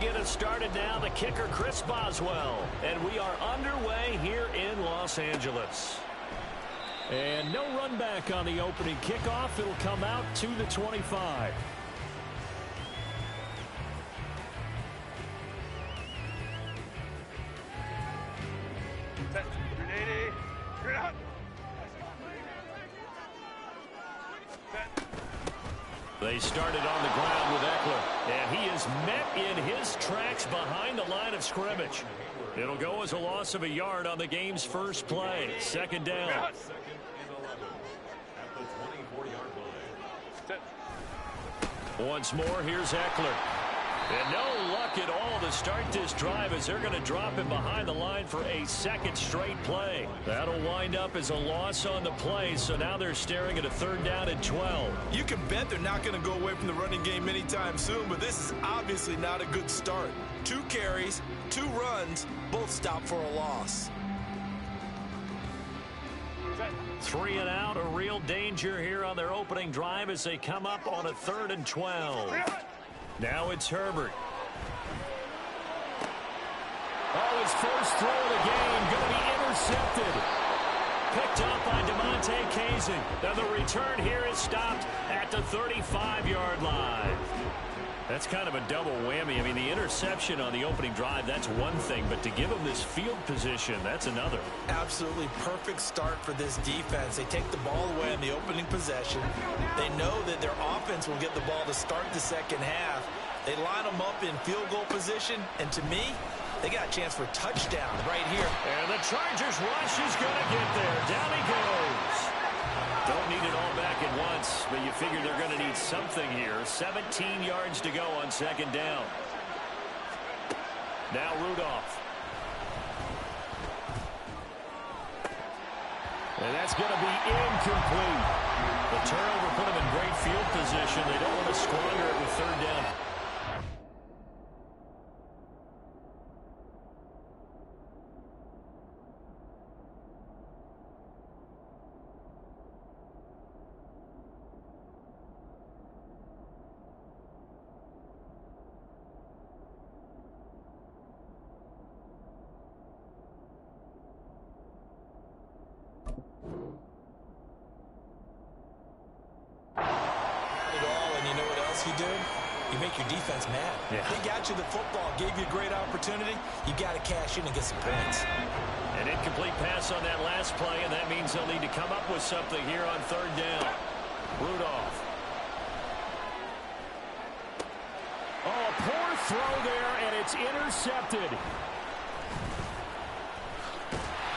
get us started now. The kicker, Chris Boswell. And we are underway here in Los Angeles. And no run back on the opening kickoff. It'll come out to the 25. They started on the ground with Eckler, and he is met in his tracks behind the line of scrimmage. It'll go as a loss of a yard on the game's first play. Second down. Once more, here's Eckler. And no luck at all to start this drive as they're going to drop him behind the line for a second straight play. That'll wind up as a loss on the play, so now they're staring at a third down and 12. You can bet they're not going to go away from the running game anytime soon, but this is obviously not a good start. 2 carries, 2 runs, both stopped for a loss. 3 and out, a real danger here on their opening drive as they come up on a third and 12. Now it's Herbert. Oh, his first throw of the game going to be intercepted. Picked up by DeMonte Kazin. Now the return here is stopped at the 35-yard line. That's kind of a double whammy. I mean, the interception on the opening drive, that's one thing, but to give them this field position, that's another. Absolutely perfect start for this defense. They take the ball away in the opening possession. They know that their offense will get the ball to start the second half. They line them up in field goal position, and to me, they got a chance for a touchdown right here. And the Chargers rush is going to get there. Down he goes. Don't need it all back at once, but you figure they're going to need something here. 17 yards to go on second down. Now Rudolph. And that's going to be incomplete. The turnover put them in great field position. They don't want to squander it with third down. You make your defense mad. Yeah. They got you the football, gave you a great opportunity. You got to cash in and get some points. An incomplete pass on that last play, and that means they'll need to come up with something here on third down. Rudolph. Oh, a poor throw there, and it's intercepted.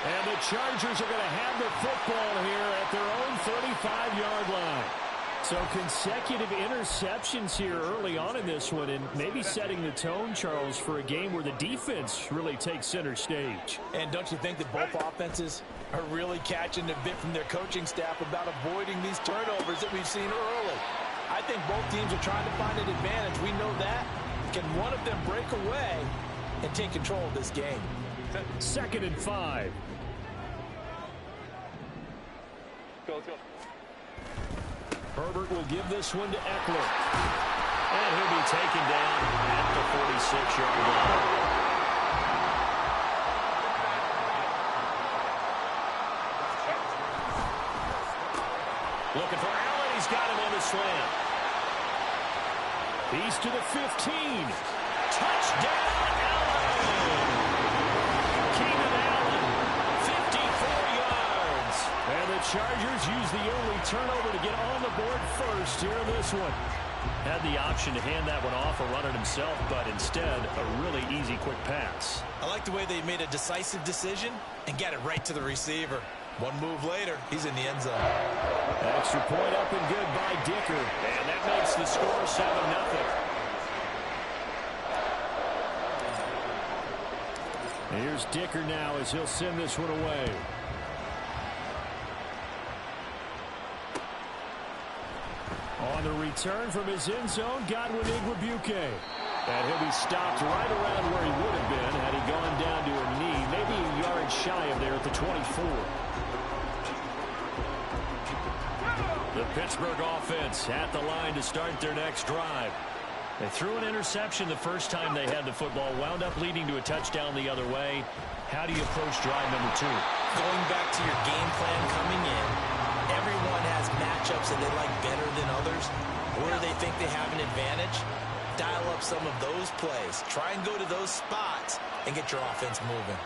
And the Chargers are going to have the football here at their own 35-yard line. So consecutive interceptions here early on in this one, and maybe setting the tone, Charles, for a game where the defense really takes center stage. And don't you think that both offenses are really catching a bit from their coaching staff about avoiding these turnovers that we've seen early? I think both teams are trying to find an advantage. We know that. Can one of them break away and take control of this game? 2nd and 5. Let's go. Herbert will give this one to Eckler. And he'll be taken down at the 46-yard line. Looking for Allen. He's got him on the slant. He's to the 15. Touchdown, Allen! Keenan Allen, 54 yards. And the Chargers use the only turnover to get on the board first here in this one. Had the option to hand that one off or run it himself, but instead, a really easy, quick pass. I like the way they made a decisive decision and got it right to the receiver. One move later, he's in the end zone. Extra point up and good by Dicker. And that makes the score 7-0. Here's Dicker now as he'll send this one away. On the return from his end zone, Godwin Igwebuike. And he'll be stopped right around where he would have been had he gone down to a knee, maybe a yard shy of there at the 24. The Pittsburgh offense at the line to start their next drive. They threw an interception the first time they had the football, wound up leading to a touchdown the other way. How do you approach drive number 2? Going back to your game plan coming in, everyone has matchups that they like better than others. Where they think they have an advantage, dial up some of those plays. Try and go to those spots and get your offense moving.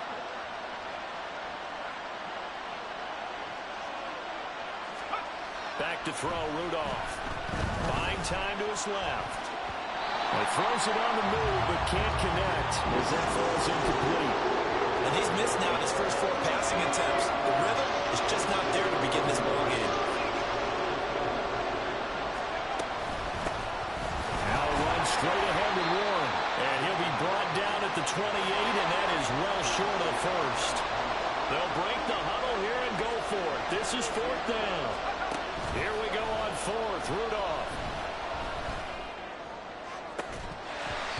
Back to throw, Rudolph. Buying time to his left. He throws it on the move, but can't connect as that falls incomplete. And he's missed now his first 4 passing attempts. The rhythm is just not there to begin this ball game. Now runs straight ahead with Warren. And he'll be brought down at the 28, and that is well short of first. They'll break the huddle here and go for it. This is 4th down. Here we go on 4th. Rudolph.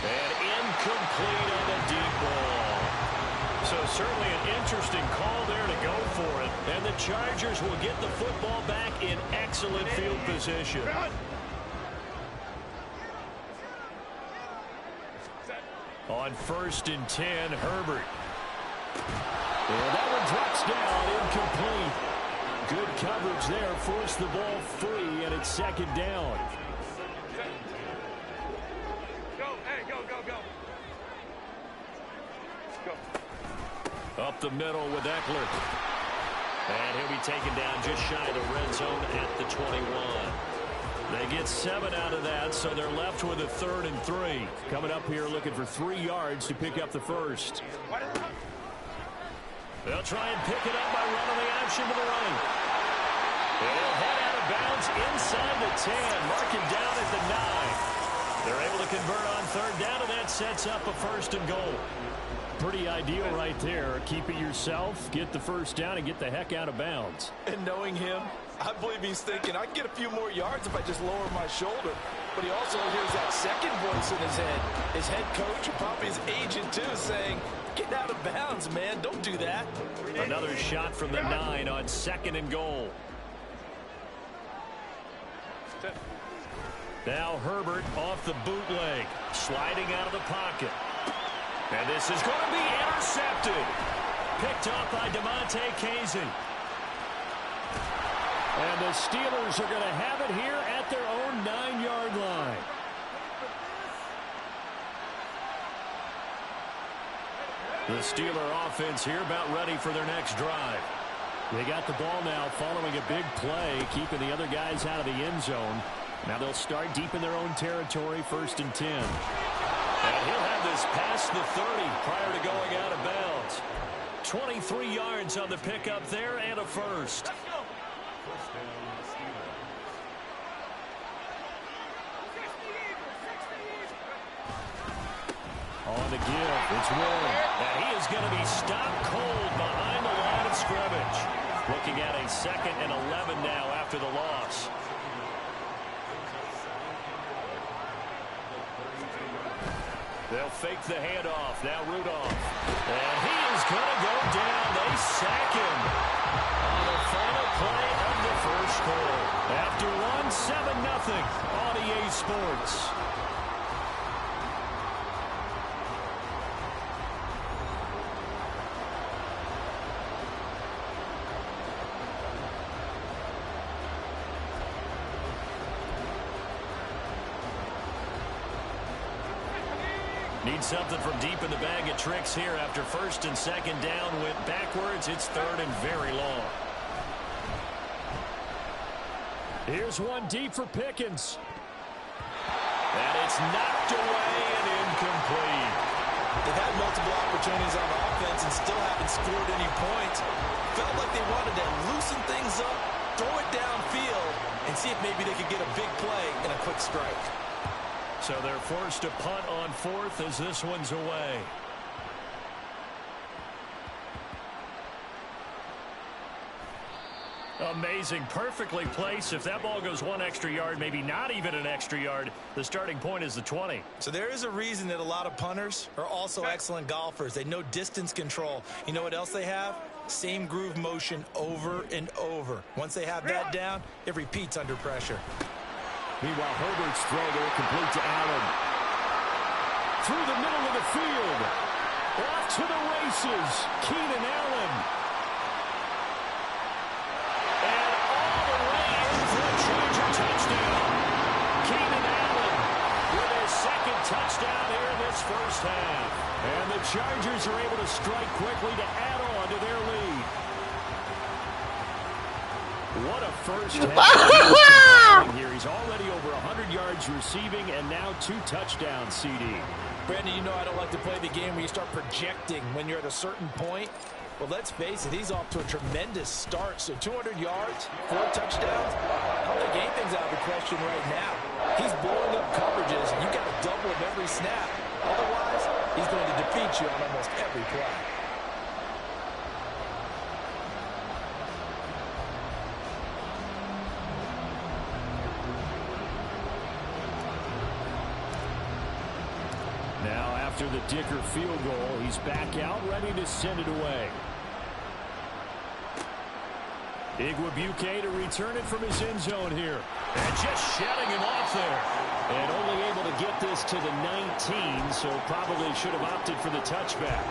And incomplete on the deep ball. So certainly an interesting call there to go for it. And the Chargers will get the football back in excellent field position. On 1st and 10, Herbert. And that one drops down, incomplete. Good coverage there, forced the ball free, and it's 2nd down. Up the middle with Eckler. And he'll be taken down just shy of the red zone at the 21. They get 7 out of that, so they're left with a 3rd and 3. Coming up here looking for 3 yards to pick up the first. They'll try and pick it up by running the option to the right. And he'll head out of bounds inside the 10, marking down at the 9. They're able to convert on 3rd down, and that sets up a 1st and goal. Pretty ideal right there. Keep it yourself, get the first down, and get the heck out of bounds. And knowing him, I believe he's thinking, I can get a few more yards if I just lower my shoulder. But he also hears that second voice in his head. His head coach, and probably his agent too, saying, get out of bounds, man. Don't do that. Another shot from the 9 on 2nd and goal. Now Herbert off the bootleg, sliding out of the pocket. And this is going to be intercepted. Picked off by DeMonte Casey. And the Steelers are going to have it here at their own 9-yard line. The Steeler offense here about ready for their next drive. They got the ball now following a big play, keeping the other guys out of the end zone. Now they'll start deep in their own territory, 1st and 10. And he'll have this past the 30 prior to going out of bounds. 23 yards on the pickup there and a first. On the give, it's Warren. And he is going to be stopped cold behind the line of scrimmage. Looking at a 2nd and 11 now after the loss. They'll fake the handoff. Now Rudolph. And he is going to go down. They sack him on the final play of the first quarter. After 1-7-0 on EA Sports. Need something from deep in the bag of tricks here after 1st and 2nd down. Went backwards. It's 3rd and very long. Here's one deep for Pickens. And it's knocked away and incomplete. They've had multiple opportunities on offense and still haven't scored any points. Felt like they wanted to loosen things up, throw it downfield, and see if maybe they could get a big play and a quick strike. So they're forced to punt on 4th as this one's away. Amazing, perfectly placed. If that ball goes 1 extra yard, maybe not even an extra yard, the starting point is the 20. So there is a reason that a lot of punters are also excellent golfers. They know distance control. You know what else they have? Same groove motion over and over. Once they have that down, it repeats under pressure. Meanwhile, Herbert's throw there complete to Allen. through the middle of the field. Off to the races. Keenan Allen. And all the way in for a Charger touchdown. Keenan Allen with his second touchdown here in this first half. And the Chargers are able to strike quickly to add on to their lead. What a first half here. He's already over 100 yards receiving and now 2 touchdowns, CD. Brandon, you know I don't like to play the game where you start projecting when you're at a certain point. Well, let's face it, he's off to a tremendous start. So 200 yards, 4 touchdowns. I don't think anything's out of the question right now. He's blowing up coverages. You got to double him every snap. Otherwise, he's going to defeat you on almost every play. Now, after the Dicker field goal, he's back out, ready to send it away. Igwebuike to return it from his end zone here. And just shutting him off there. And only able to get this to the 19, so probably should have opted for the touchback.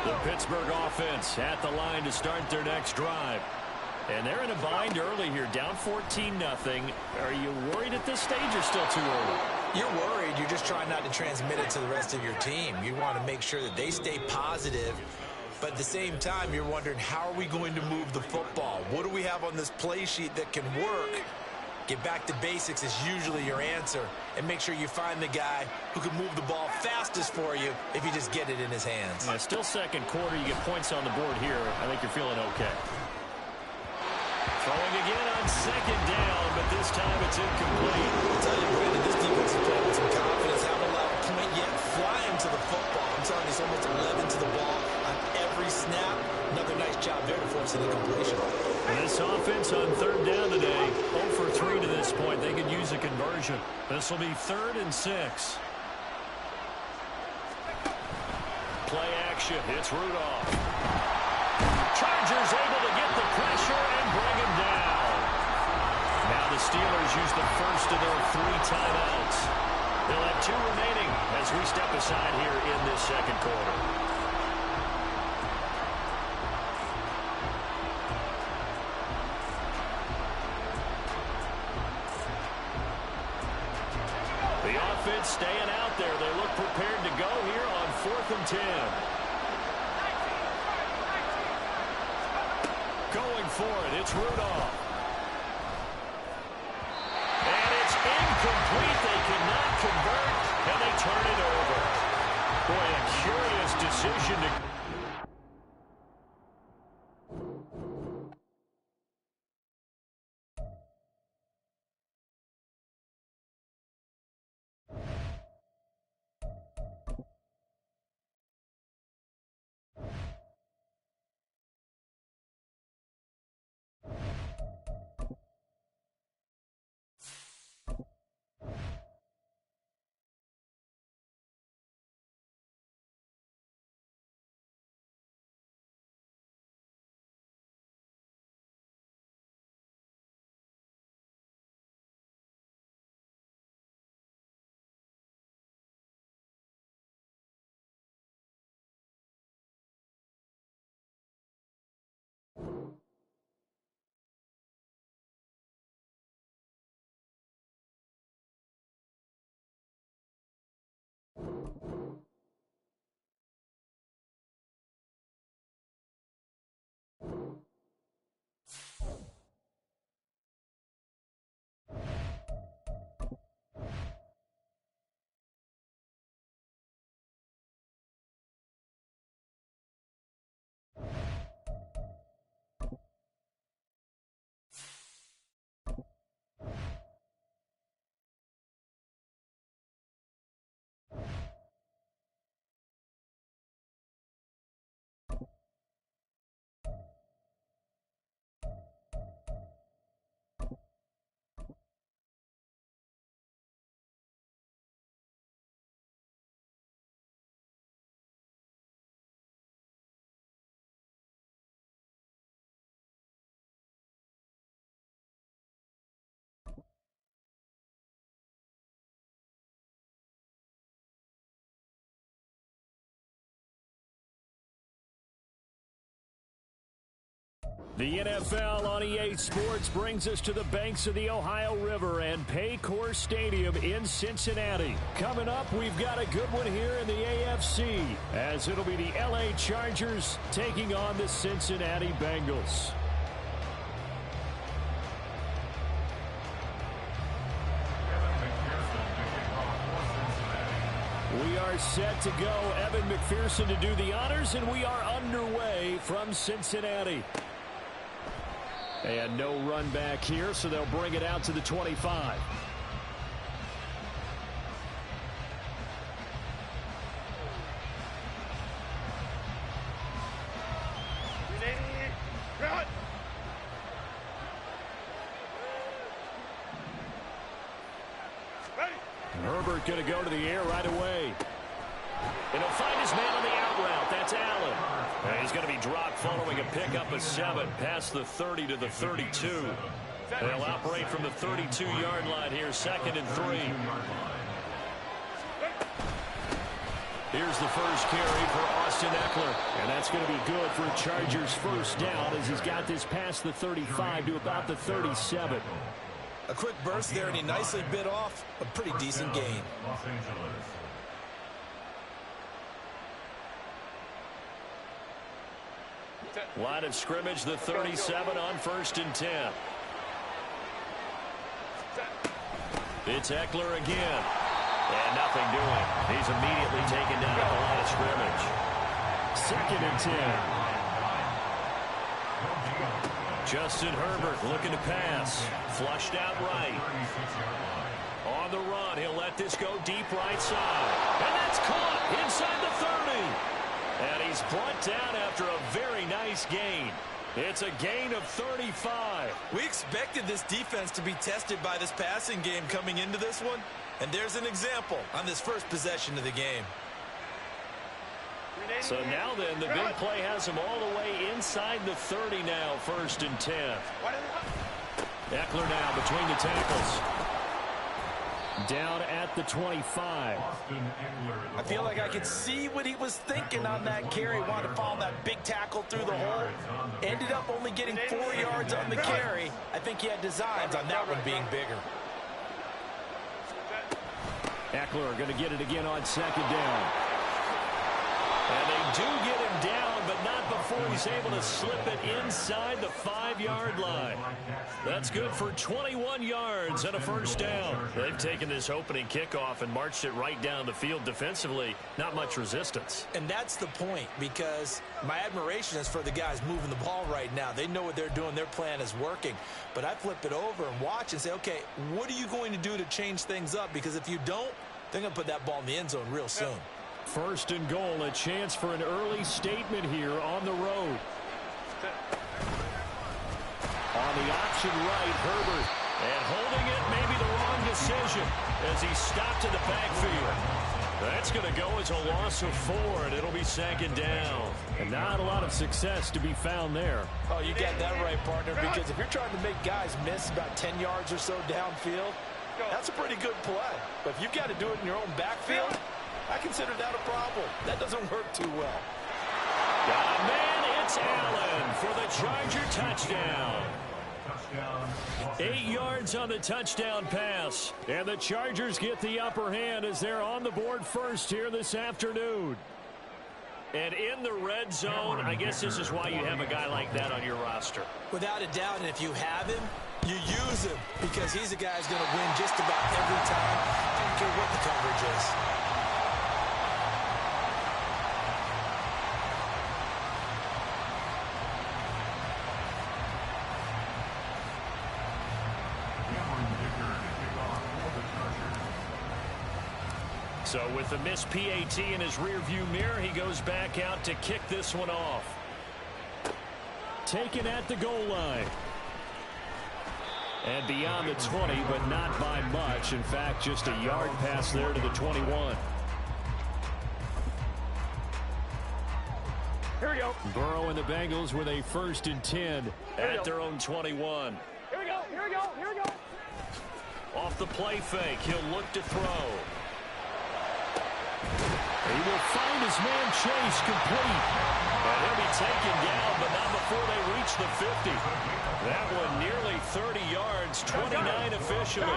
The Pittsburgh offense at the line to start their next drive. And they're in a bind early here, down 14-0. Are you worried at this stage or still too early? You're worried. You're just trying not to transmit it to the rest of your team. You want to make sure that they stay positive. But at the same time, you're wondering, how are we going to move the football? What do we have on this play sheet that can work? Get back to basics is usually your answer. And make sure you find the guy who can move the ball fastest for you if you just get it in his hands. Yeah, still second quarter. You get points on the board here. I think you're feeling okay. Throwing again on second down, but this time it's incomplete. I'll tell you, Brandon, this defense is playing with some confidence. Haven't allowed a point yet. Flying to the football. I'm telling you, it's almost 11 to the ball on every snap. Another nice job there to force an incompletion. This offense on third down today, 0 for 3 to this point. They could use a conversion. This will be 3rd and 6. Play action. It's Rudolph. Chargers able to get the pressure and bring him down. Now the Steelers use the first of their 3 timeouts. They'll have 2 remaining as we step aside here in this second quarter. The offense staying out there. They look prepared to go here on 4th and 10. Going for it, it's Rudolph. And it's incomplete. They cannot convert, and they turn it over. Boy, a curious decision to The NFL on EA Sports brings us to the banks of the Ohio River and Paycor Stadium in Cincinnati. Coming up, we've got a good one here in the AFC, as it'll be the LA Chargers taking on the Cincinnati Bengals. We are set to go. Evan McPherson to do the honors, and we are underway from Cincinnati. And no run back here, so they'll bring it out to the 25. Herbert going to go to the air right away. And he'll find his man on the out route. That's Allen. And he's going to be dropped following a pickup of 7 past the 30 to the 32. They'll operate from the 32-yard line here, 2nd and 3. Here's the first carry for Austin Eckler. And that's going to be good for a Chargers first down as he's got this past the 35 to about the 37. A quick burst there, and he nicely bit off a pretty decent gain. Line of scrimmage, the 37 on 1st and 10. It's Eckler again. And nothing doing. He's immediately taken down at the line of scrimmage. 2nd and 10. Justin Herbert looking to pass. Flushed out right. On the run, he'll let this go deep right side. And that's caught inside the 30. And he's brought down after a very nice gain. It's a gain of 35. We expected this defense to be tested by this passing game coming into this one. And there's an example on this first possession of the game. So now then, the big play has him all the way inside the 30 now, 1st and 10. Eckler now between the tackles. Down at the 25. I feel like I could see what he was thinking on that carry. Wanted to follow that big tackle through the hole. Ended up only getting 4 yards on the carry. I think he had designs on that one being bigger. Eckler going to get it again on 2nd down. And they do get him down, but not before he's able to slip it inside the 5-yard line. That's good for 21 yards and a first down. They've taken this opening kickoff and marched it right down the field defensively. Not much resistance. And that's the point, because my admiration is for the guys moving the ball right now. They know what they're doing. Their plan is working. But I flip it over and watch and say, okay, what are you going to do to change things up? Because if you don't, they're going to put that ball in the end zone real soon. 1st and goal, a chance for an early statement here on the road. On the option right, Herbert. And holding it, maybe the wrong decision as he stopped in the backfield. That's going to go as a loss of 4, and it'll be 2nd down. And not a lot of success to be found there. Oh, you got that right, partner, because if you're trying to make guys miss about 10 yards or so downfield, that's a pretty good play. But if you've got to do it in your own backfield, I consider that a problem. That doesn't work too well. Got a man, it's Allen for the Charger touchdown. 8 yards on the touchdown pass. And the Chargers get the upper hand as they're on the board first here this afternoon. And in the red zone, I guess this is why you have a guy like that on your roster. Without a doubt, and if you have him, you use him, because he's a guy who's going to win just about every time. I don't care what the coverage is. So with the missed PAT in his rearview mirror, he goes back out to kick this one off. Taken at the goal line. And beyond the 20, but not by much. In fact, just a yard pass there to the 21. Here we go. Burrow and the Bengals with a 1st and 10 at their own 21. Here we go. Here we go. Here we go. Off the play fake, he'll look to throw. He will find his man Chase complete. And he'll be taken down, but not before they reach approach the 50. That one nearly 30 yards, 29 officially.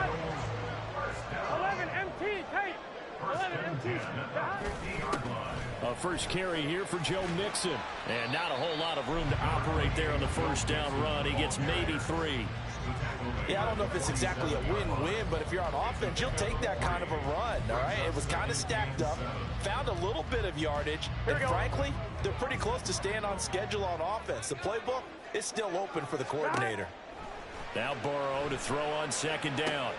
11 MT, tape. 11 MT. A first carry here for Joe Mixon. And not a whole lot of room to operate there on the first down run. He gets maybe 3. Yeah, I don't know if it's exactly a win-win, but if you're on offense, you'll take that kind of a run, all right? It was kind of stacked up, found a little bit of yardage, and frankly, they're pretty close to staying on schedule on offense. The playbook is still open for the coordinator. Now Burrow to throw on second down.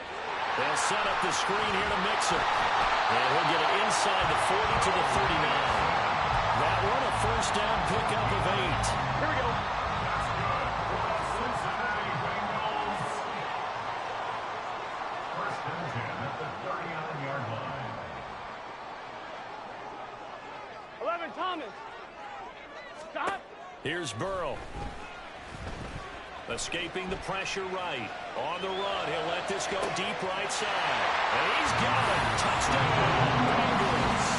They'll set up the screen here to Mixon. And he'll get it inside the 40 to the 39. That one a first down pickup of 8. Here we go. First and 10 at the 39-yard line. 11 Thomas. Stop. Here's Burrow. Escaping the pressure right. On the run, he'll let this go deep right side. And he's got it. Touchdown, Bengals.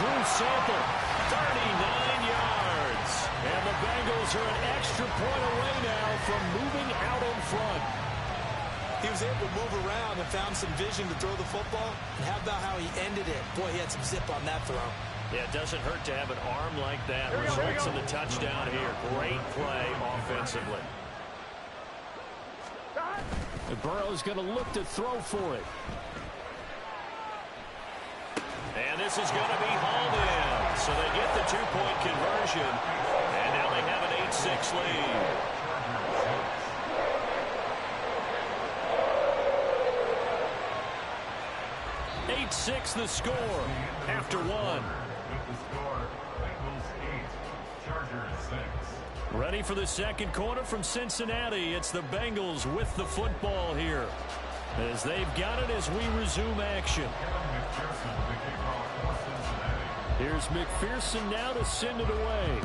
Drew Sample, 39 yards. And the Bengals are an extra point away now from moving out in front. He was able to move around and found some vision to throw the football. And how about how he ended it? Boy, he had some zip on that throw. Yeah, it doesn't hurt to have an arm like that. Results in the touchdown here. Great play offensively. Burrow's going to look to throw for it. And this is going to be hauled in. So they get the 2-point conversion. And now they have an 8-6 lead. 8-6 the score after 1. With the score, Bengals 8, Chargers 6. Ready for the second quarter from Cincinnati. It's the Bengals with the football here, as they've got it as we resume action. Here's McPherson now to send it away.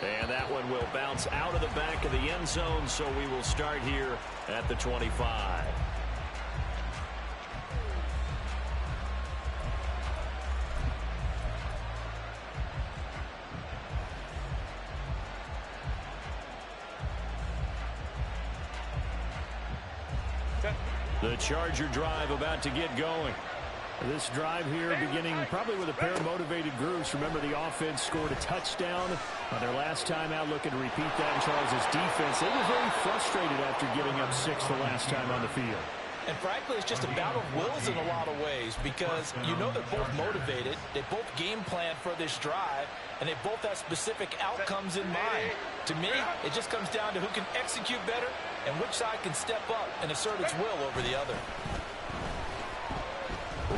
And that one will bounce out of the back of the end zone, so we will start here at the 25. The Charger drive about to get going. This drive here beginning probably with a pair of motivated groups. Remember, the offense scored a touchdown on their last time out, looking to repeat that in Charles' defense. They were very frustrated after giving up 6 the last time on the field. And frankly, it's just a battle of wills in a lot of ways, because you know they're both motivated. They both game plan for this drive, and they both have specific outcomes in mind. To me, it just comes down to who can execute better and which side can step up and assert its will over the other.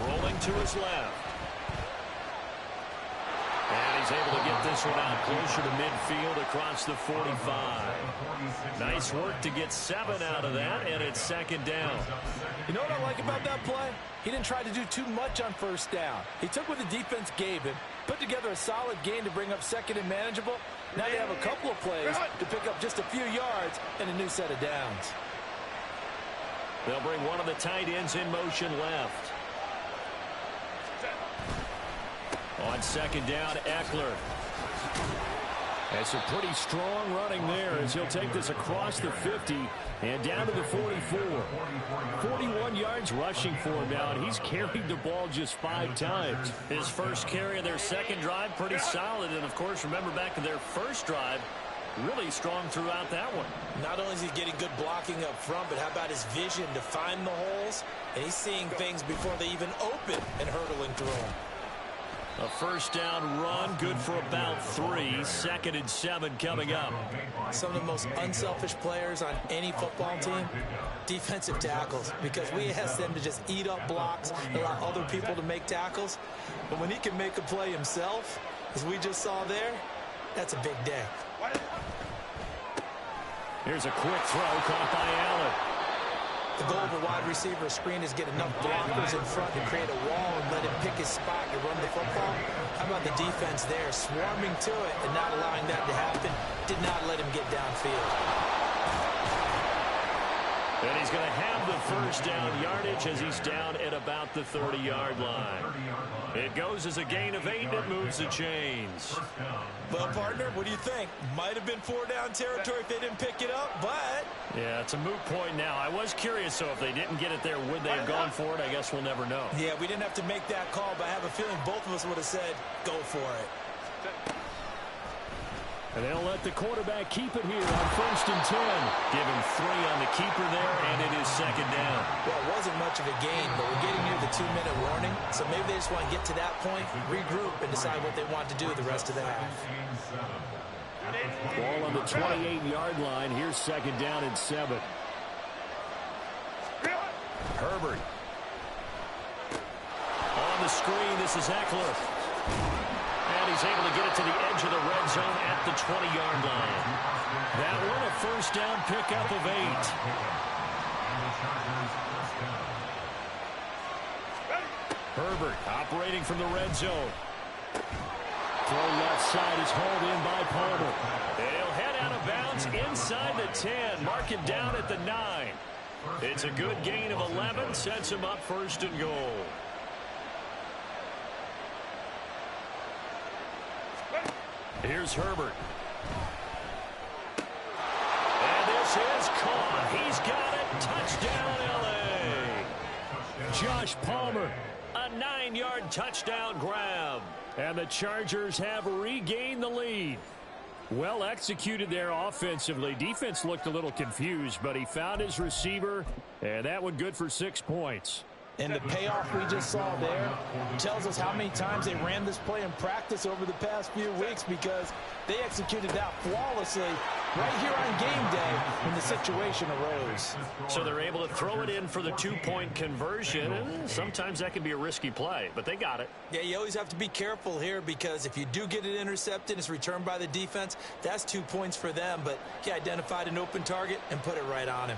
Rolling to his left. And he's able to get this one out closer to midfield across the 45. Nice work to get 7 out of that, and it's second down. You know what I like about that play? He didn't try to do too much on first down. He took what the defense gave him, put together a solid gain to bring up second and manageable. Now they have a couple of plays to pick up just a few yards and a new set of downs. They'll bring one of the tight ends in motion left. On second down, Eckler. That's a pretty strong running there as he'll take this across the 50 and down to the 44. 41 yards rushing for him now, and he's carried the ball just 5 times. His first carry of their second drive, pretty solid. And, of course, remember back to their first drive, really strong throughout that one. Not only is he getting good blocking up front, but how about his vision to find the holes? And he's seeing things before they even open and hurdling through them. A first down run, good for about 3. Second and 7 coming up. Some of the most unselfish players on any football team, defensive tackles, because we ask them to just eat up blocks, allow other people to make tackles. But when he can make a play himself, as we just saw there, that's a big day. Here's a quick throw caught by Allen. The goal of a wide receiver screen is get enough blockers in front to create a wall and let him pick his spot to run the football. How about the defense there, swarming to it and not allowing that to happen? Did not let him get downfield. And he's going to have the first down yardage as he's down at about the 30-yard line. It goes as a gain of 8, and it moves the chains. Well, partner, what do you think? Might have been 4-down territory if they didn't pick it up, but... Yeah, it's a moot point now. I was curious, so if they didn't get it there, would they have gone for it? I guess we'll never know. Yeah, we didn't have to make that call, but I have a feeling both of us would have said, go for it. And they'll let the quarterback keep it here on 1st and 10. Give him 3 on the keeper there, and it is 2nd down. Well, it wasn't much of a gain, but we're getting near the 2-minute warning, so maybe they just want to get to that point, regroup, and decide what they want to do the rest of the half. Ball on the 28-yard line. Here's 2nd down and 7. Herbert. On the screen, this is Eckler. And he's able to get it to the edge of the red zone at the 20-yard line. That one a first down pickup of 8. Herbert operating from the red zone. Throw left side is hauled in by Palmer. They'll head out of bounds inside the 10. Mark him down at the 9. It's a good gain of 11. Sets him up 1st and goal. Here's Herbert. And this is caught. He's got it. Touchdown, L.A. Josh Palmer. A 9-yard touchdown grab. And the Chargers have regained the lead. Well executed there offensively. Defense looked a little confused, but he found his receiver, and that one good for 6 points. And the payoff we just saw there tells us how many times they ran this play in practice over the past few weeks, because they executed that flawlessly right here on game day when the situation arose. So they're able to throw it in for the 2-point conversion, and sometimes that can be a risky play, but they got it. Yeah, you always have to be careful here, because if you do get it intercepted, it's returned by the defense, that's 2 points for them, but he identified an open target and put it right on him.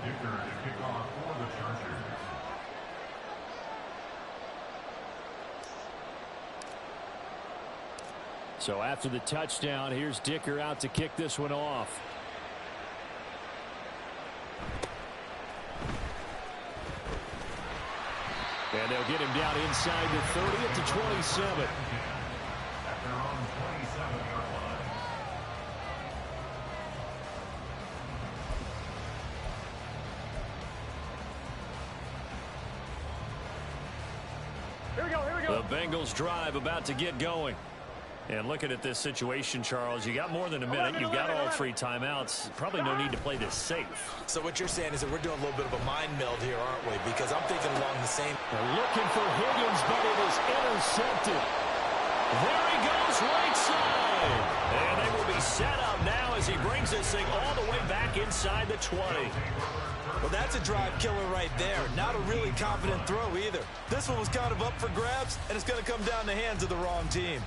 Dicker to kick off for the Chargers. So after the touchdown, here's Dicker out to kick this one off. And they'll get him down inside the 30 at the 27. At their own 27-yard line. Here we go, here we go. The Bengals drive about to get going. And looking at this situation, Charles, you got more than a minute. You've got all 3 timeouts. Probably no need to play this safe. So what you're saying is that we're doing a little bit of a mind meld here, aren't we? Because I'm thinking along the same. They're looking for Higgins, but it is intercepted. There he goes, right side. And they will be set up now as he brings this thing all the way back inside the 20. Well, that's a drive killer right there. Not a really confident throw either. This one was kind of up for grabs, and it's going to come down the hands of the wrong team.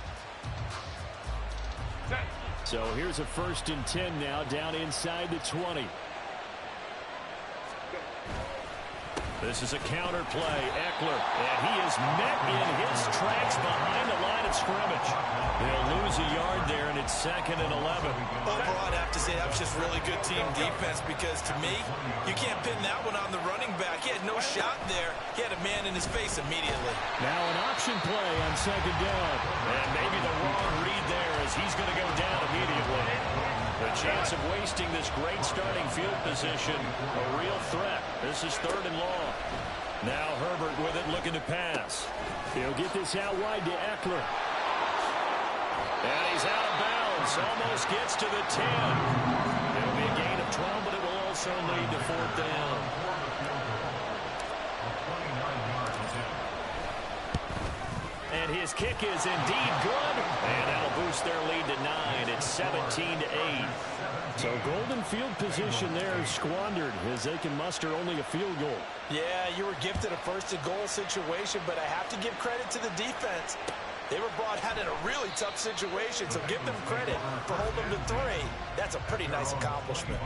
So here's a 1st and 10 now, down inside the 20. This is a counter play. Eckler, and he is met in his tracks behind the line of scrimmage. They'll lose a yard there, and it's 2nd and 11. Overall, I'd have to say that was just really good team defense, because to me, you can't pin that one on the running back. He had no shot there. He had a man in his face immediately. Now an option play on 2nd down. And maybe the wrong read there, as he's going to go down immediately. The chance of wasting this great starting field position, a real threat. This is 3rd and long. Now Herbert with it, looking to pass. He'll get this out wide to Eckler. And he's out of bounds. Almost gets to the 10. It'll be a gain of 12, but it will also lead to 4th down. And his kick is indeed good. And that'll boost their lead to 9. It's 17-8. So golden field position there is squandered as they can muster only a field goal. Yeah, you were gifted a 1st and goal situation, but I have to give credit to the defense. They were brought out in a really tough situation, so give them credit for holding them to 3. That's a pretty nice accomplishment.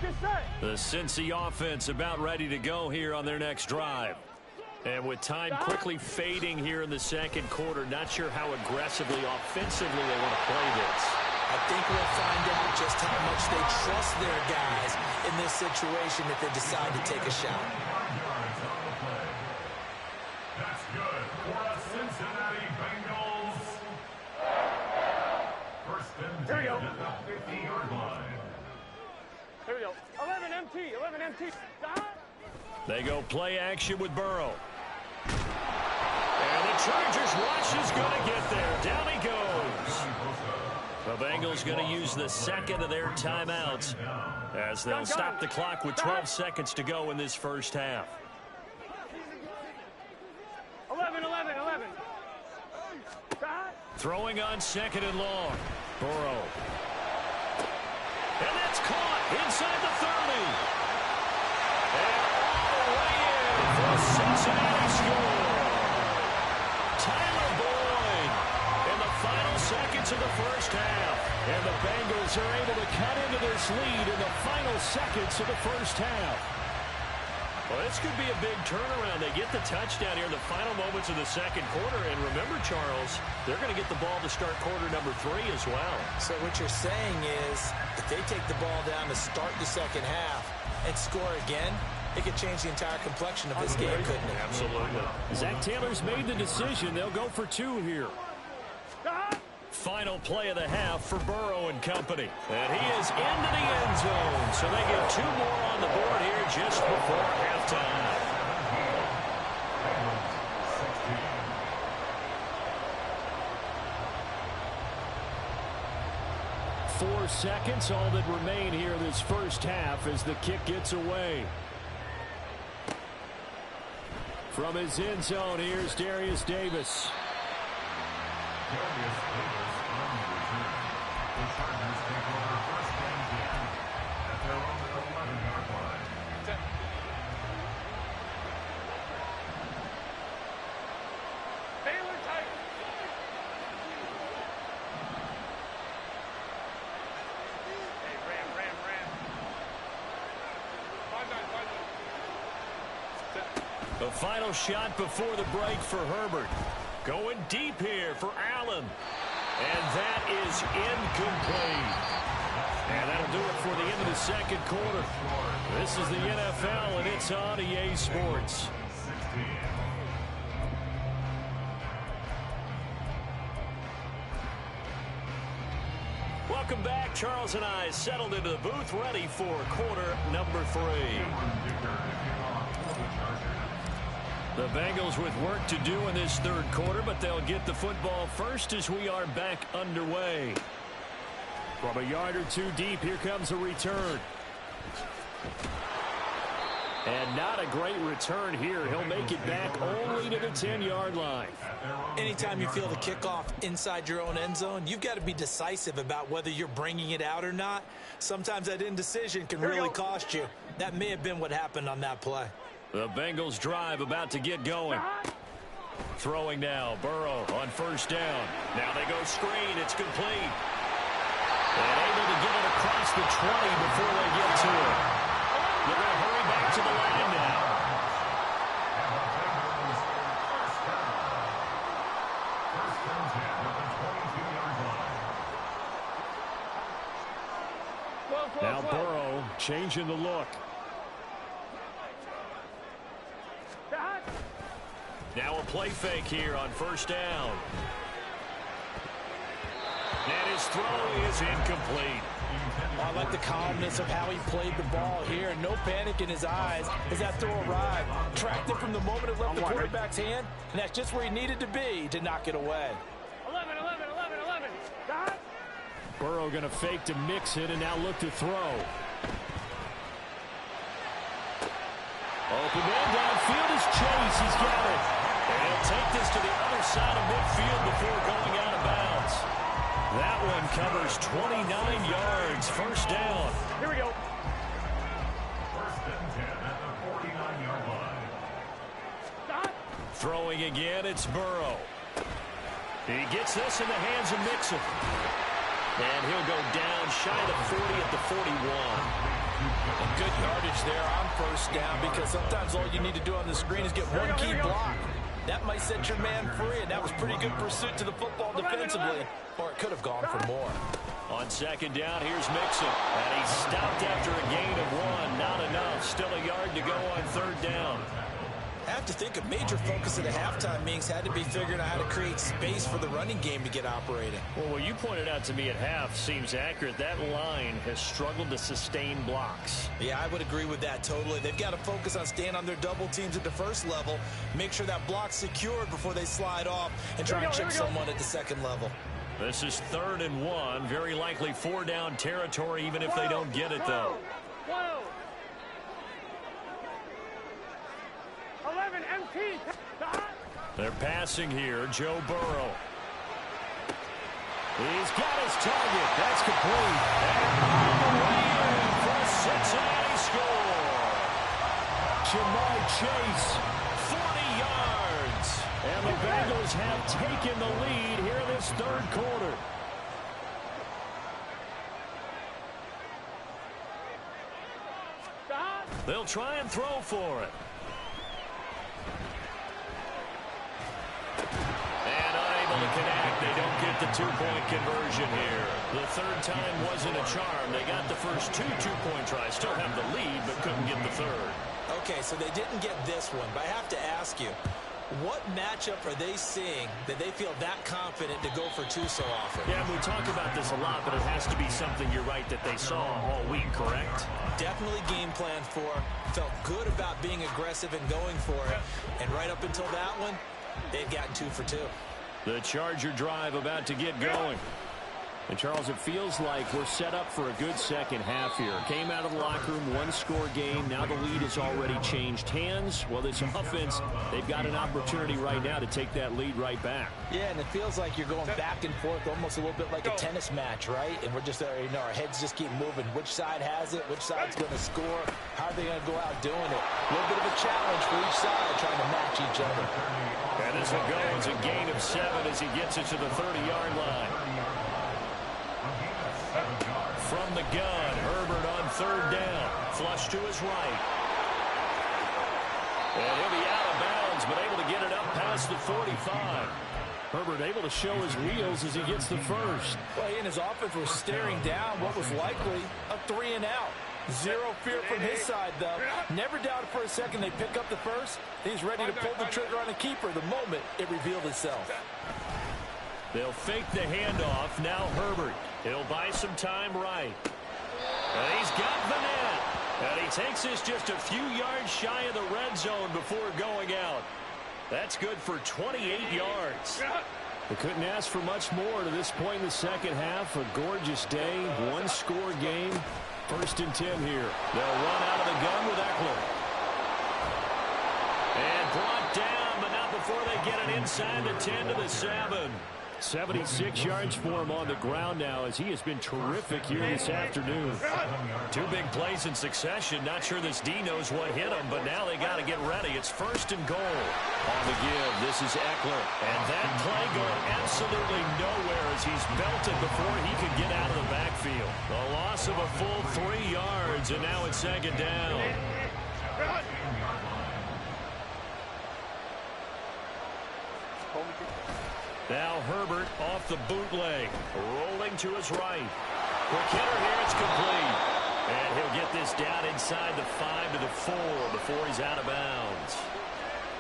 Let's The Cincy offense about ready to go here on their next drive. And with time quickly fading here in the second quarter, not sure how aggressively, offensively they want to play this. I think we'll find out just how much they trust their guys in this situation if they decide to take a shot. That's good for the Cincinnati Bengals. First and 10 at the 50-yard line. Here we go. 11 MT, 11 MT. Stop. They go play action with Burrow. And the Chargers watch is going to get there. Down he goes. The Bengals going to use the second of their timeouts as they'll stop the clock with 12 seconds to go in this first half. 11, 11, 11. Stop. Throwing on second and long. Burrow. And that's caught inside the 30. And all the way in for Cincinnati score. Tyler Boyd in the final seconds of the first half. And the Bengals are able to cut into this lead in the final seconds of the first half. Well, this could be a big turnaround. They get the touchdown here in the final moments of the second quarter. And remember, Charles, they're going to get the ball to start quarter number 3 as well. So what you're saying is if they take the ball down to start the second half and score again, it could change the entire complexion of this game, couldn't it? Absolutely. Zach Taylor's made the decision. They'll go for 2 here. Stop. Final play of the half for Burrow and company. And he is into the end zone. So they get 2 more on the board here just before halftime. 4 seconds, all that remain here in this first half as the kick gets away. From his end zone, here's Darius Davis. Darius Davis on the return. The Chargers take over first and 10 at their own 11-yard line. Taylor tight. Hey, ram. 5-9. The final shot before the break for Herbert. Going deep here for Allen. And that is incomplete. And that'll do it for the end of the second quarter. This is the NFL, and it's on EA Sports. Welcome back. Charles and I settled into the booth, ready for quarter number 3. The Bengals with work to do in this third quarter, but they'll get the football first as we are back underway. From a yard or 2 deep, here comes a return. And not a great return here. He'll make it back only to the 10-yard line. Anytime you feel the kickoff inside your own end zone, you've got to be decisive about whether you're bringing it out or not. Sometimes that indecision can really cost you. That may have been what happened on that play. The Bengals drive about to get going. Throwing now, Burrow on first down. Now they go screen, it's complete. And able to get it across the 20 before they get to it. They're going to hurry back to the line now. First and 10 at the 22-yard line. Now Burrow changing the look. Now a play fake here on first down. And his throw is incomplete. I like the calmness of how he played the ball here. No panic in his eyes as that throw arrived. Tracked it from the moment it left the quarterback's hand, and that's just where he needed to be to knock it away. 11. Stop. Burrow going to fake to mix it and now look to throw. Open man downfield is Chase. He's got it. And he'll take this to the other side of midfield before going out of bounds. That one covers 29 yards. First down. Here we go. First and 10 at the 49-yard line. Stop. Throwing again, it's Burrow. He gets this in the hands of Mixon. And he'll go down shy of the 40 at the 41. And good yardage there on first down, because sometimes all you need to do on the screen is get one key block. That might set your man free, and that was pretty good pursuit to the football defensively, or it could have gone for more. On second down, here's Mixon, and he's stopped after a gain of 1. Not enough. Still a yard to go on third down. I have to think a major focus of the halftime meetings had to be figuring out how to create space for the running game to get operating. Well, what you pointed out to me at half seems accurate. That line has struggled to sustain blocks. Yeah, I would agree with that totally. They've got to focus on staying on their double teams at the first level, make sure that block's secured before they slide off and try and chip someone at the second level. This is 3rd and 1. Very likely 4-down territory, even if they don't get it, though. 11 MT. They're passing here. Joe Burrow. He's got his target. That's complete. And on the way in for a Cincinnati score. Jamar Chase, 40 yards. And the Bengals have taken the lead here in this third quarter. They'll try and throw for it. And unable to connect. They don't get the two-point conversion here. The third time wasn't a charm. They got the first 2 two-point tries. Still have the lead, but couldn't get the third. Okay, so they didn't get this one, but I have to ask you, what matchup are they seeing that they feel that confident to go for 2 so often? Yeah, we talk about this a lot, but it has to be something, you're right, that they saw all week, correct? Definitely game plan for, felt good about being aggressive and going for it, and right up until that one, they've gotten 2 for 2. The Charger drive about to get going. And, Charles, it feels like we're set up for a good second half here. Came out of the locker room, 1-score game. Now the lead has already changed hands. Well, this offense, they've got an opportunity right now to take that lead right back. Yeah, and it feels like you're going back and forth almost a little bit like a tennis match, right? And we're just, our heads just keep moving. Which side has it? Which side's going to score? How are they going to go out doing it? A little bit of a challenge for each side trying to match each other. And this will go as a gain of 7 as he gets it to the 30-yard line. From the gun, Herbert on third down. Flush to his right. And he'll be out of bounds, but able to get it up past the 45. Herbert able to show his wheels as he gets the first. Well, he and his offense were staring down what was likely a 3-and-out. Zero fear from his side, though. Never doubted for a second they pick up the first. He's ready to pull the trigger on a keeper the moment it revealed itself. They'll fake the handoff. Now Herbert. He'll buy some time right. And he's got Vanette. And he takes this just a few yards shy of the red zone before going out. That's good for 28 yards. They couldn't ask for much more to this point in the second half. A gorgeous day, 1-score game. 1st and 10 here. They'll run out of the gun with Eckler. And brought down, but not before they get it inside the 10 to the 7. 76 yards for him on the ground now as he has been terrific here this afternoon. 2 big plays in succession. Not sure this D knows what hit him, but now they got to get ready. It's 1st and goal. On the give, this is Eckler. And that play going absolutely nowhere as he's belted before he could get out of the backfield. A loss of a full 3 yards, and now it's 2nd down. Now Herbert off the bootleg, rolling to his right. Quick hitter here, it's complete. And he'll get this down inside the 5 to the 4 before he's out of bounds.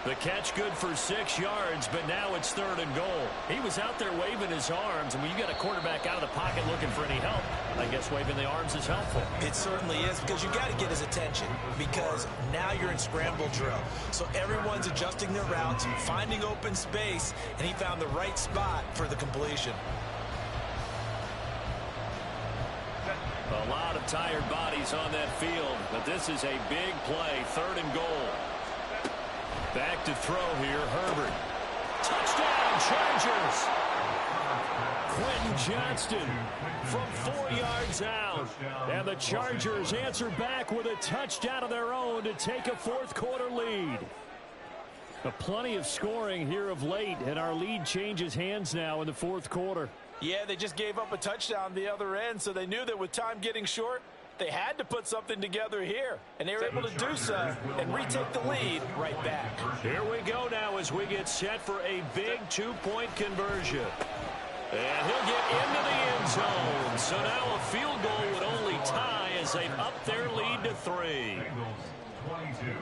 The catch good for 6 yards, but now it's 3rd and goal. He was out there waving his arms, and when you got a quarterback out of the pocket looking for any help, I guess waving the arms is helpful. It certainly is, because you got to get his attention, because now you're in scramble drill. So everyone's adjusting their routes, finding open space, and he found the right spot for the completion. A lot of tired bodies on that field, but this is a big play, 3rd and goal. Back to throw here, Herbert. Touchdown, Chargers! Quentin Johnston from 4 yards out. And the Chargers answer back with a touchdown of their own to take a 4th quarter lead. Plenty of scoring here of late, and our lead changes hands now in the 4th quarter. Yeah, they just gave up a touchdown the other end, so they knew that with time getting short, They had to put something together here, and they were able to do so and retake the lead right back. Here we go now as we get set for a big two-point conversion. And he'll get into the end zone. So now a field goal would only tie as they've upped their lead to 3. Bengals 22.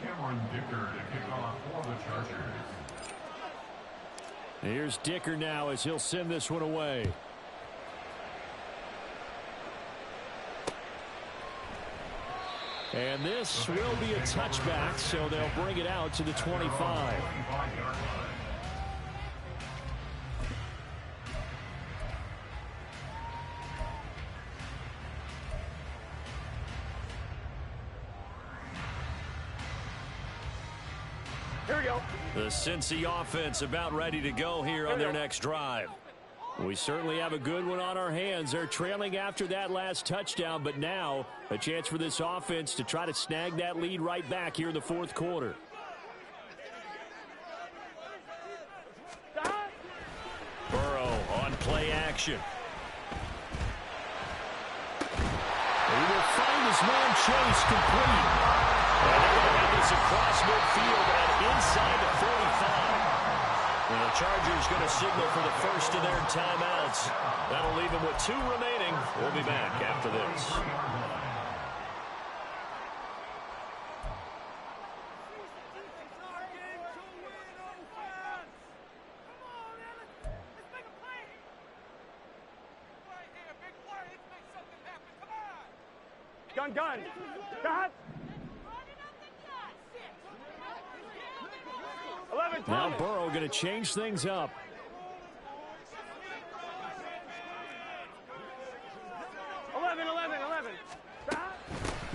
Cameron Dicker to kick off for the Chargers. Here's Dicker now as he'll send this one away. And this will be a touchback, so they'll bring it out to the 25. Here we go. The Cincy offense about ready to go here on their next drive. We certainly have a good one on our hands. They're trailing after that last touchdown, but now a chance for this offense to try to snag that lead right back here in the fourth quarter. Burrow on play action. He will find his man Chase complete. And they're going to have this across midfield and inside the 45. And the Chargers going to signal for the first of their timeouts. That'll leave them with 2 remaining. We'll be back after this. Gun. Got. 11. Now Burrow going to change things up. 11.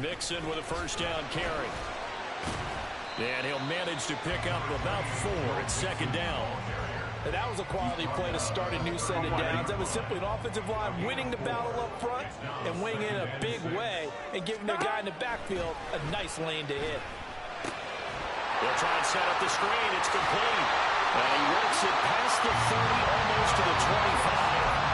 Mixon with a first down carry. And he'll manage to pick up about 4 at second down. And that was a quality play to start a new set of downs. That was simply an offensive line winning the battle up front and winning in a big way and giving their guy in the backfield a nice lane to hit. They'll try and set up the screen. It's complete. And he works it past the 30, almost to the 25.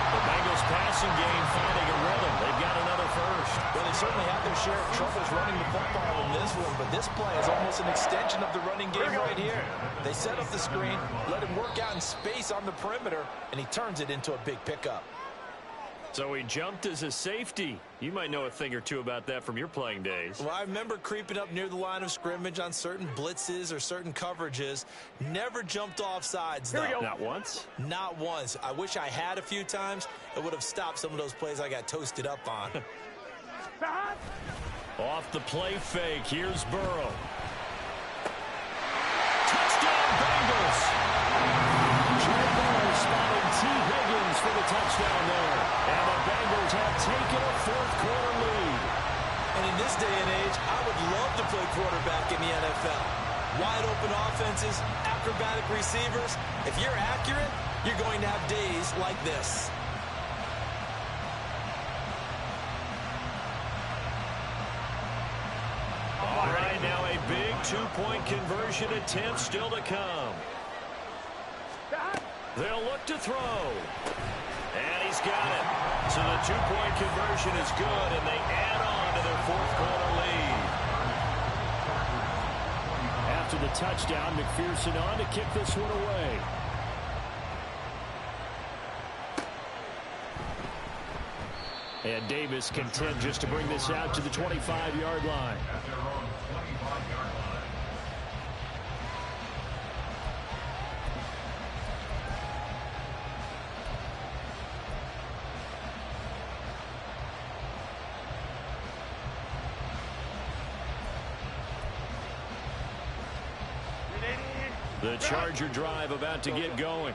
The Bengals passing game finding a rhythm. They've got another first. Well, they certainly had their share of troubles running the football in this one, but this play is almost an extension of the running game right here. They set up the screen, let him work out in space on the perimeter, and he turns it into a big pickup. So he jumped as a safety. You might know a thing or two about that from your playing days. Well, I remember creeping up near the line of scrimmage on certain blitzes or certain coverages. Never jumped off sides, though. Not once? Not once. I wish I had a few times. It would have stopped some of those plays I got toasted up on. Off the play fake. Here's Burrow. Touchdown, Bengals. Joe Burrow spotting T. Higgins for the touchdown there. And the Bengals have taken a fourth-quarter lead. And in this day and age, I would love to play quarterback in the NFL. Wide open offenses, acrobatic receivers. If you're accurate, you're going to have days like this. All right, now a big two-point conversion attempt still to come. They'll look to throw. And he's got it. So the two-point conversion is good, and they add on to their fourth-quarter lead. After the touchdown, McPherson on to kick this one away. And Davis content just to bring this out to the 25-yard line. At their own 25-yard line. The Charger drive about to get going.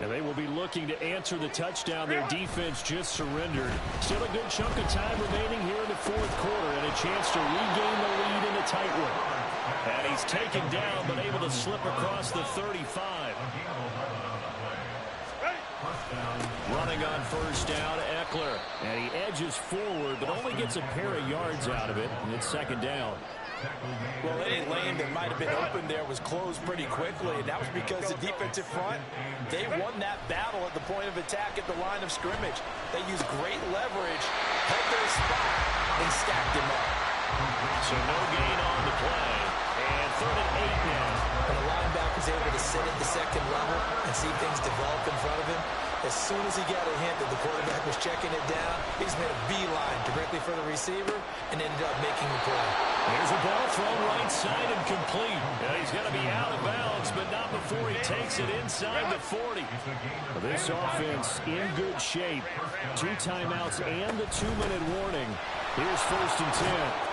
And they will be looking to answer the touchdown their defense just surrendered. Still a good chunk of time remaining here in the fourth quarter and a chance to regain the lead in a tight one. And he's taken down but able to slip across the 35. Running on first down, Eckler. And he edges forward but only gets a pair of yards out of it. And it's second down. Well, any lane that might have been open there was closed pretty quickly, and that was because the defensive front, they won that battle at the point of attack at the line of scrimmage. They used great leverage, held their spot, and stacked him up. So no gain on the play. And 3rd and 8 now. And the linebacker's able to sit at the second level and see things develop in front of him. As soon as he got a hint that the quarterback was checking it down, he just made a beeline directly for the receiver and ended up making the play. There's a ball thrown right side and complete. Yeah, he's going to be out of bounds, but not before he takes it inside the 40. This offense in good shape. 2 timeouts and the 2-minute warning. Here's 1st and 10.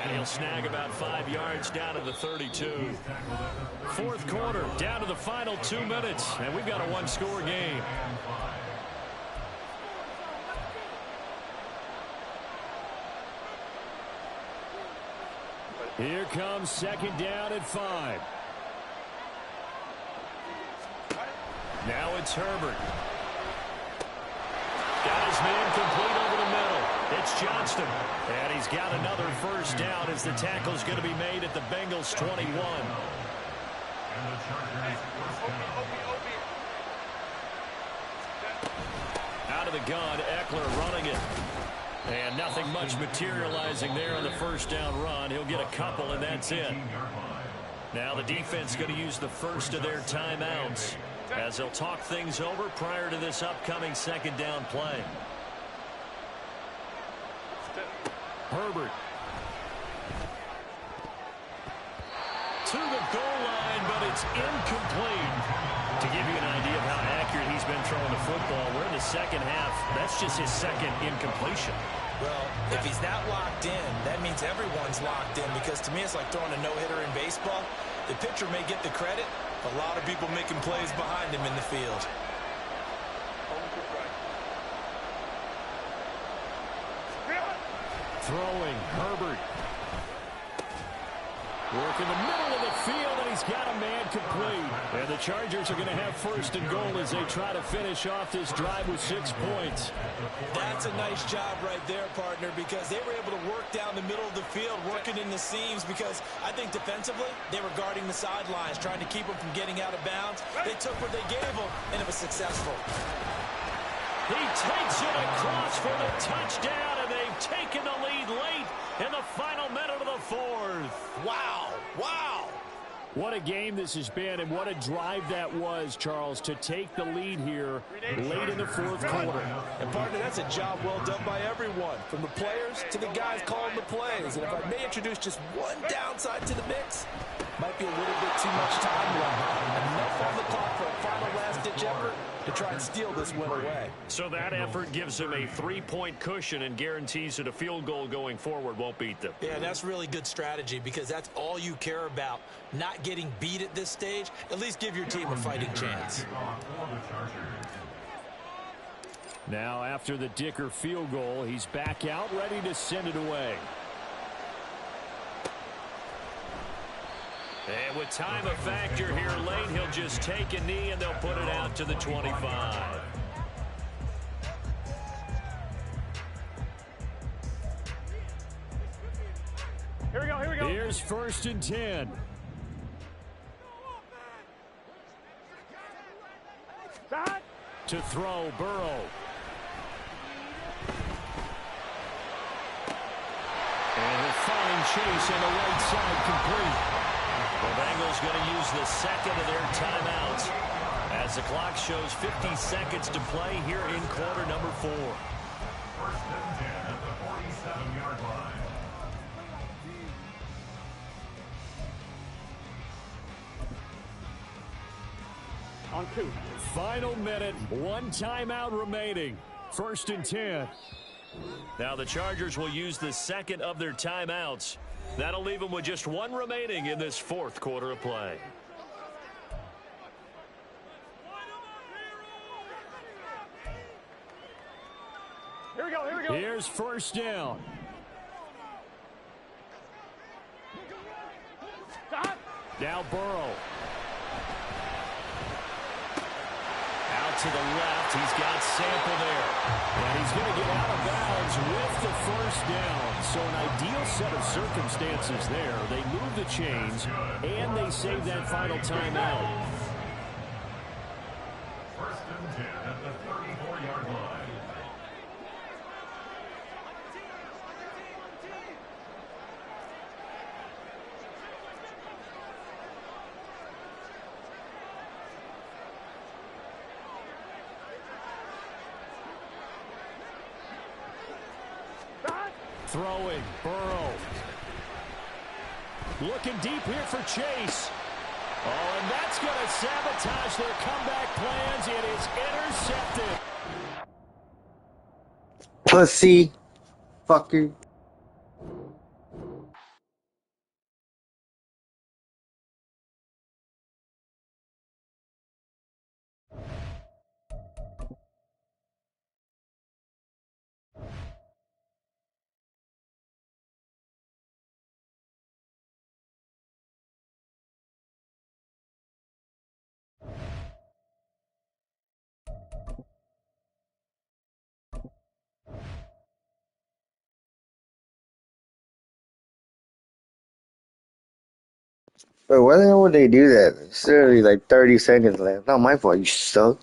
And he'll snag about 5 yards down to the 32. 4th quarter, down to the final 2 minutes, and we've got a 1-score game. Here comes 2nd down at 5. Now it's Herbert. Got his man complete over the middle. It's Johnston. And he's got another 1st down as the tackle's going to be made at the Bengals 21. Out of the gun, Eckler running it. And nothing much materializing there on the 1st down run. He'll get a couple, and that's it. Now the defense going to use the first of their timeouts as they'll talk things over prior to this upcoming 2nd down play. Herbert. To the goal line, but it's incomplete. To give you an idea of how accurate he's been throwing the football, we're in the 2nd half. That's just his 2nd incompletion. Well, if he's not locked in, that means everyone's locked in, because to me it's like throwing a no-hitter in baseball. The pitcher may get the credit, a lot of people making plays behind him in the field. Throwing, Herbert. Work in the middle of the field, and he's got a man complete. And the Chargers are going to have 1st and goal as they try to finish off this drive with 6 points. That's a nice job right there, partner, because they were able to work down the middle of the field, working in the seams, because I think defensively they were guarding the sidelines, trying to keep them from getting out of bounds. They took what they gave them, and it was successful. He takes it across for the touchdown, and they've taken the lead late in the final minute of the 4th. Wow. Wow. What a game this has been, and what a drive that was, Charles, to take the lead here late in the 4th quarter. And, partner, that's a job well done by everyone, from the players to the guys calling the plays. And if I may introduce just one downside to the mix, might be a little bit too much time left. Enough on the clock for a final last-ditch effort to try and steal this win away. So that effort gives him a 3-point cushion and guarantees that a field goal going forward won't beat them. Yeah, that's really good strategy, because that's all you care about. Not getting beat at this stage. At least give your team a fighting chance. Now after the Dicker field goal, he's back out ready to send it away. And with time a factor here late, he'll just take a knee and they'll put it out to the 25. Here we go, here we go. Here's 1st and 10. Side. To throw, Burrow. And he'll find Chase on the right side complete. The Bengals going to use the 2nd of their timeouts as the clock shows 50 seconds to play here in quarter number 4. 1st and 10 at the 47-yard line. On 2. Final minute, 1 timeout remaining. 1st and 10. Now the Chargers will use the 2nd of their timeouts. That'll leave them with just 1 remaining in this 4th quarter of play. Here we go, here we go. Here's 1st down. Side. Now Burrow. Out to the left. He's got Sample there. And he's going to get out of bounds with the first down. So an ideal set of circumstances there. They move the chains, and they save that final timeout. First and 10 at the 34-yard line. Throwing, Burrow. Looking deep here for Chase. Oh, and that's going to sabotage their comeback plans. It is intercepted. Pussy. Fucker. Bro, why the hell would they do that? It's literally like 30 seconds left. Not my fault, you suck.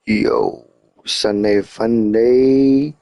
Yo, Sunday fun day.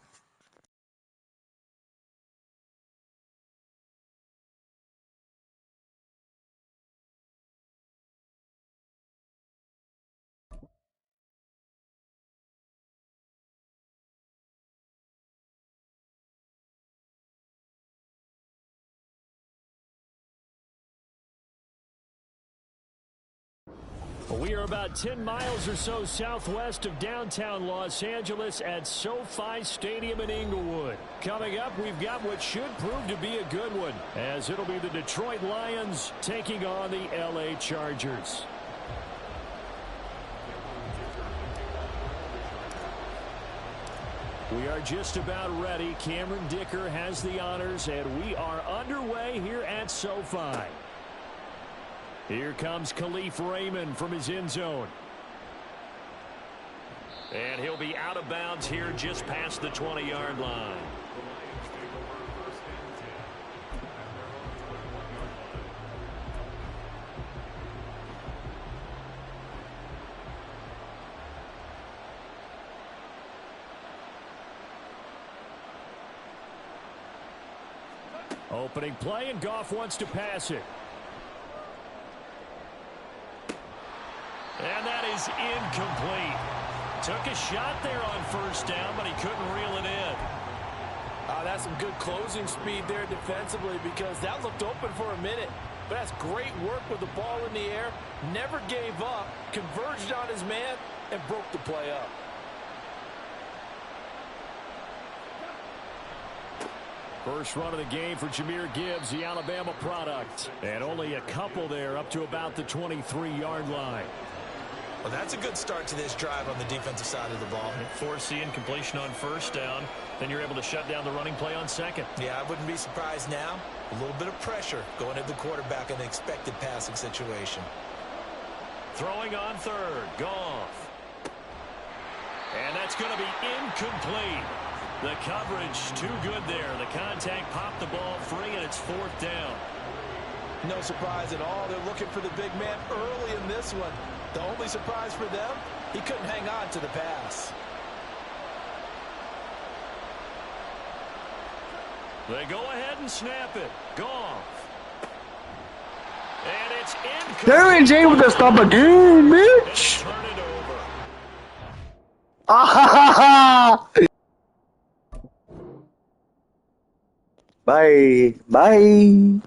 We are about 10 miles or so southwest of downtown Los Angeles at SoFi Stadium in Inglewood. Coming up, we've got what should prove to be a good one, as it'll be the Detroit Lions taking on the LA Chargers. We are just about ready. Cameron Dicker has the honors, and we are underway here at SoFi. Here comes Khalif Raymond from his end zone. And he'll be out of bounds here just past the 20-yard line. Opening play, and Goff wants to pass it. And that is incomplete. Took a shot there on first down, but he couldn't reel it in. That's some good closing speed there defensively, because that looked open for a minute. But that's great work with the ball in the air. Never gave up, converged on his man, and broke the play up. First run of the game for Jahmyr Gibbs, the Alabama product. And only a couple there up to about the 23-yard line. Well, that's a good start to this drive on the defensive side of the ball. Foreseeing completion on first down. Then you're able to shut down the running play on second. Yeah, I wouldn't be surprised now. A little bit of pressure going at the quarterback in an expected passing situation. Throwing on third, Goff. And that's going to be incomplete. The coverage too good there. The contact popped the ball free, and it's fourth down. No surprise at all. They're looking for the big man early in this one. The only surprise for them, he couldn't hang on to the pass. They go ahead and snap it. Goff. And it's incomplete. There is able to stop again, bitch. Turn it over. Ah ha ha ha. Bye. Bye.